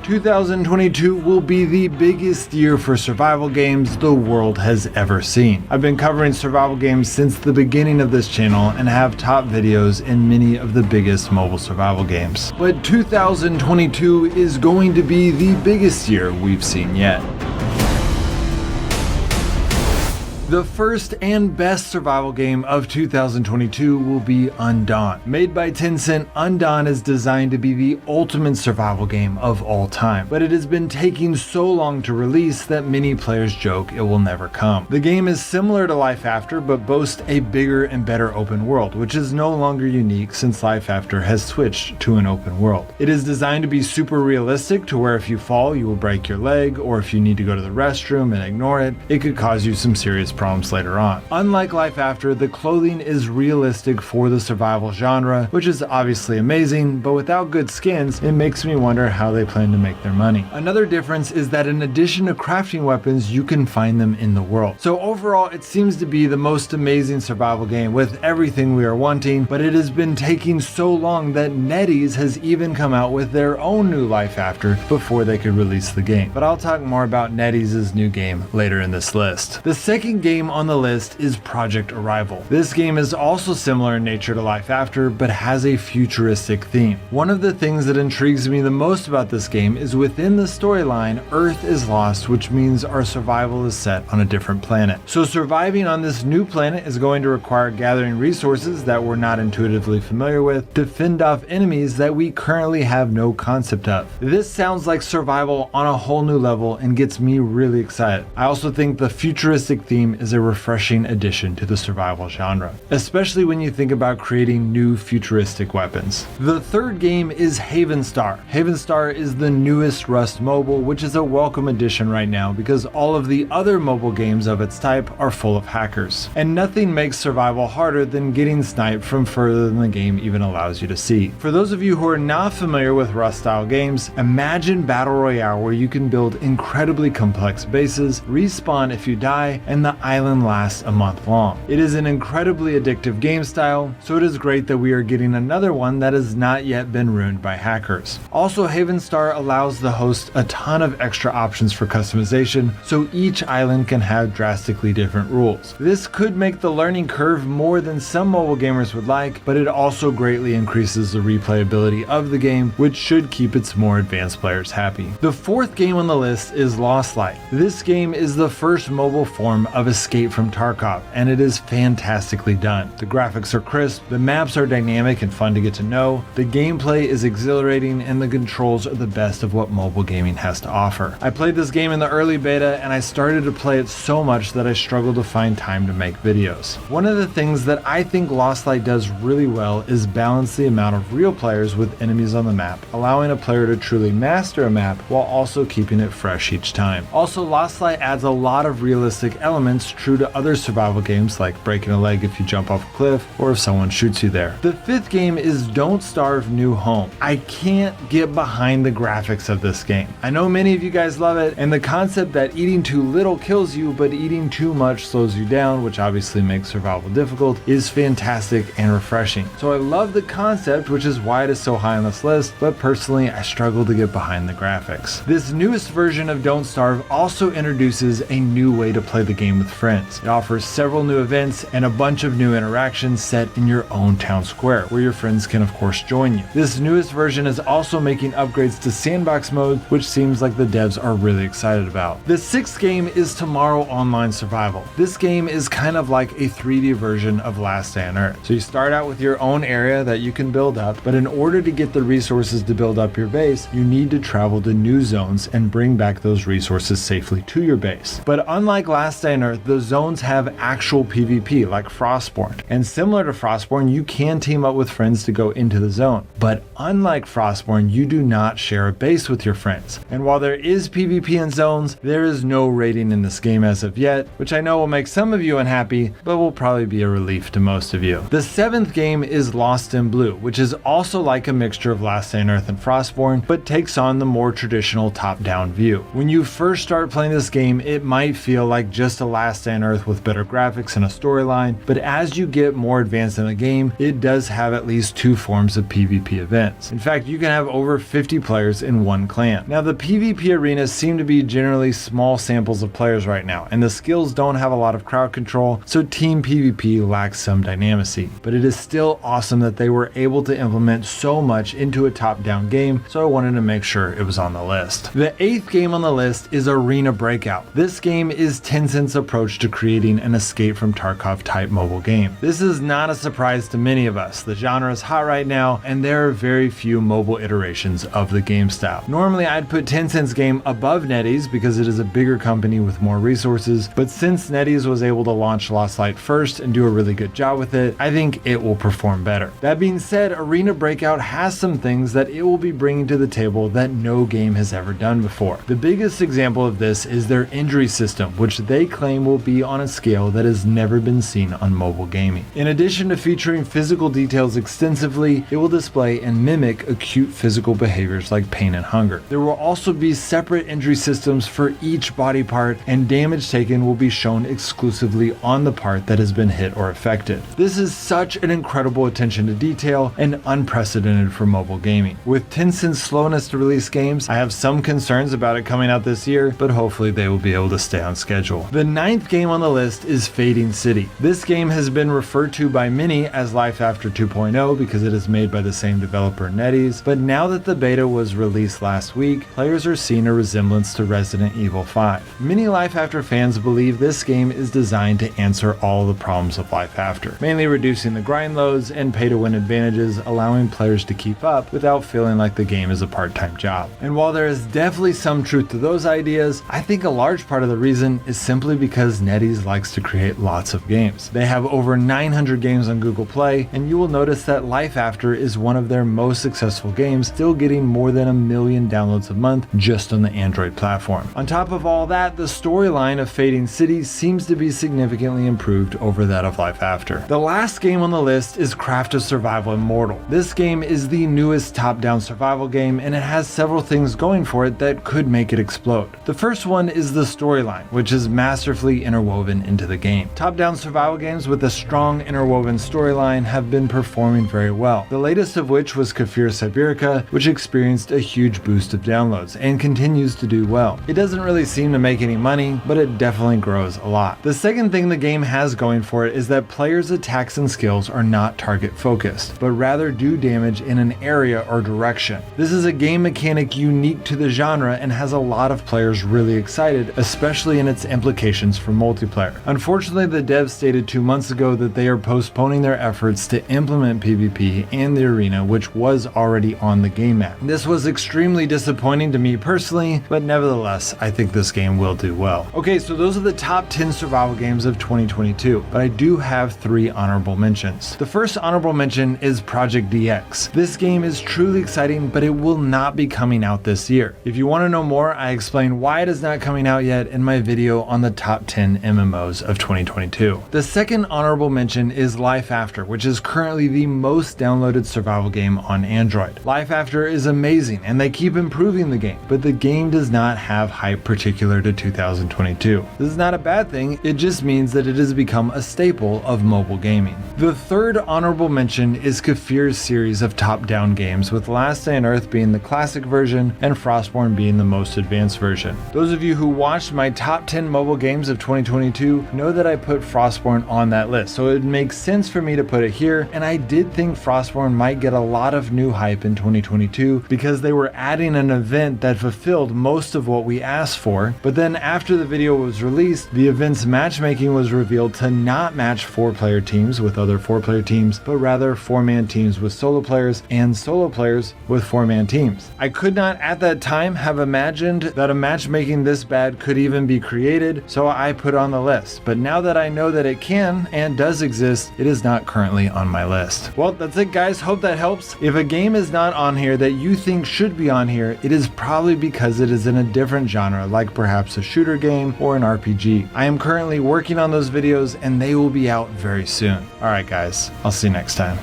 2022 will be the biggest year for survival games the world has ever seen. I've been covering survival games since the beginning of this channel and have top videos in many of the biggest mobile survival games. But 2022 is going to be the biggest year we've seen yet. The first and best survival game of 2022 will be Undawn. Made by Tencent, Undawn is designed to be the ultimate survival game of all time, but it has been taking so long to release that many players joke it will never come. The game is similar to Life After, but boasts a bigger and better open world, which is no longer unique since Life After has switched to an open world. It is designed to be super realistic to where if you fall, you will break your leg, or if you need to go to the restroom and ignore it, it could cause you some serious problems later on. Unlike Life After, the clothing is realistic for the survival genre, which is obviously amazing, but without good skins, it makes me wonder how they plan to make their money. Another difference is that in addition to crafting weapons, you can find them in the world. So overall, it seems to be the most amazing survival game with everything we are wanting, but it has been taking so long that NetEase has even come out with their own new Life After before they could release the game. But I'll talk more about NetEase's new game later in this list. The second game on the list is Project Arrival. This game is also similar in nature to Life After, but has a futuristic theme. One of the things that intrigues me the most about this game is within the storyline, Earth is lost, which means our survival is set on a different planet. So surviving on this new planet is going to require gathering resources that we're not intuitively familiar with to fend off enemies that we currently have no concept of. This sounds like survival on a whole new level and gets me really excited. I also think the futuristic theme is a refreshing addition to the survival genre, especially when you think about creating new futuristic weapons. The third game is Havenstar. Havenstar is the newest Rust mobile, which is a welcome addition right now because all of the other mobile games of its type are full of hackers. And nothing makes survival harder than getting sniped from further than the game even allows you to see. For those of you who are not familiar with Rust style games, imagine Battle Royale where you can build incredibly complex bases, respawn if you die, and the island lasts a month long. It is an incredibly addictive game style, so it is great that we are getting another one that has not yet been ruined by hackers. Also, Havenstar allows the host a ton of extra options for customization, so each island can have drastically different rules. This could make the learning curve more than some mobile gamers would like, but it also greatly increases the replayability of the game, which should keep its more advanced players happy. The fourth game on the list is Lost Light. This game is the first mobile form of Escape from Tarkov, and it is fantastically done. The graphics are crisp, the maps are dynamic and fun to get to know, the gameplay is exhilarating, and the controls are the best of what mobile gaming has to offer. I played this game in the early beta, and I started to play it so much that I struggled to find time to make videos. One of the things that I think Lost Light does really well is balance the amount of real players with enemies on the map, allowing a player to truly master a map while also keeping it fresh each time. Also, Lost Light adds a lot of realistic elements true to other survival games like breaking a leg if you jump off a cliff or if someone shoots you there. The fifth game is Don't Starve New Home. I can't get behind the graphics of this game. I know many of you guys love it, and the concept that eating too little kills you but eating too much slows you down, which obviously makes survival difficult, is fantastic and refreshing. So I love the concept, which is why it is so high on this list, but personally I struggle to get behind the graphics. This newest version of Don't Starve also introduces a new way to play the game with friends. It offers several new events and a bunch of new interactions set in your own town square, where your friends can of course join you. This newest version is also making upgrades to sandbox mode, which seems like the devs are really excited about. The sixth game is Tomorrow Online Survival. This game is kind of like a 3D version of Last Day on Earth. So you start out with your own area that you can build up, but in order to get the resources to build up your base, you need to travel to new zones and bring back those resources safely to your base. But unlike Last Day on Earth, the zones have actual PvP like Frostborn. And similar to Frostborn, you can team up with friends to go into the zone. But unlike Frostborn, you do not share a base with your friends. And while there is PvP in zones, there is no raiding in this game as of yet, which I know will make some of you unhappy, but will probably be a relief to most of you. The seventh game is Lost in Blue, which is also like a mixture of Last Day on Earth and Frostborn, but takes on the more traditional top-down view. When you first start playing this game, it might feel like just a Last Last Day on Earth with better graphics and a storyline, but as you get more advanced in the game, it does have at least 2 forms of PvP events. In fact, you can have over 50 players in one clan. Now, the PvP arenas seem to be generally small samples of players right now, and the skills don't have a lot of crowd control, so team PvP lacks some dynamacy. But it is still awesome that they were able to implement so much into a top-down game, so I wanted to make sure it was on the list. The 8th game on the list is Arena Breakout. This game is Tencent's approach to creating an Escape from Tarkov type mobile game. This is not a surprise to many of us. The genre is hot right now, and there are very few mobile iterations of the game style. Normally, I'd put Tencent's game above NetEase because it is a bigger company with more resources, but since NetEase was able to launch Lost Light first and do a really good job with it, I think it will perform better. That being said, Arena Breakout has some things that it will be bringing to the table that no game has ever done before. The biggest example of this is their injury system, which they claim will be on a scale that has never been seen on mobile gaming. In addition to featuring physical details extensively, it will display and mimic acute physical behaviors like pain and hunger. There will also be separate injury systems for each body part, and damage taken will be shown exclusively on the part that has been hit or affected. This is such an incredible attention to detail and unprecedented for mobile gaming. With Tencent's slowness to release games, I have some concerns about it coming out this year, but hopefully they will be able to stay on schedule. The 9th game on the list is Fading City. This game has been referred to by many as Life After 2.0 because it is made by the same developer NetEase, but now that the beta was released last week, players are seeing a resemblance to Resident Evil 5. Many Life After fans believe this game is designed to answer all the problems of Life After, mainly reducing the grind loads and pay-to-win advantages, allowing players to keep up without feeling like the game is a part-time job. And while there is definitely some truth to those ideas, I think a large part of the reason is simply because NetEase likes to create lots of games. They have over 900 games on Google Play, and you will notice that Life After is one of their most successful games, still getting more than 1 million downloads a month just on the Android platform. On top of all that, the storyline of Fading City seems to be significantly improved over that of Life After. The last game on the list is Craft of Survival Immortal. This game is the newest top-down survival game, and it has several things going for it that could make it explode. The first one is the storyline, which is masterfully interwoven into the game. Top-down survival games with a strong interwoven storyline have been performing very well. The latest of which was Kefir Siberica, which experienced a huge boost of downloads and continues to do well. It doesn't really seem to make any money, but it definitely grows a lot. The second thing the game has going for it is that players' attacks and skills are not target focused, but rather do damage in an area or direction. This is a game mechanic unique to the genre and has a lot of players really excited, especially in its implications for multiplayer. Unfortunately, the devs stated 2 months ago that they are postponing their efforts to implement PvP and the arena, which was already on the game map. This was extremely disappointing to me personally, but nevertheless, I think this game will do well. Okay, so those are the top 10 survival games of 2022, but I do have 3 honorable mentions. The first honorable mention is Project DX. This game is truly exciting, but it will not be coming out this year. If you want to know more, I explain why it is not coming out yet in my video on the top 10 MMOs of 2022. The second honorable mention is Life After, which is currently the most downloaded survival game on Android. Life After is amazing, and they keep improving the game, but the game does not have hype particular to 2022. This is not a bad thing, it just means that it has become a staple of mobile gaming. The third honorable mention is Kefir's series of top-down games, with Last Day on Earth being the classic version and Frostborn being the most advanced version. Those of you who watched my top 10 mobile games of 2022 know that I put Frostborn on that list, so it makes sense for me to put it here, and I did think Frostborn might get a lot of new hype in 2022 because they were adding an event that fulfilled most of what we asked for, but then after the video was released, the event's matchmaking was revealed to not match 4-player teams with other 4-player teams, but rather 4-man teams with solo players and solo players with 4-man teams. I could not at that time have imagined that a matchmaking this bad could even be created, so I put it on the list, but now that I know that it can and does exist, it is not currently on my list. Well, that's it guys, hope that helps. If a game is not on here that you think should be on here, it is probably because it is in a different genre, like perhaps a shooter game or an RPG. I am currently working on those videos and they will be out very soon. Alright guys, I'll see you next time.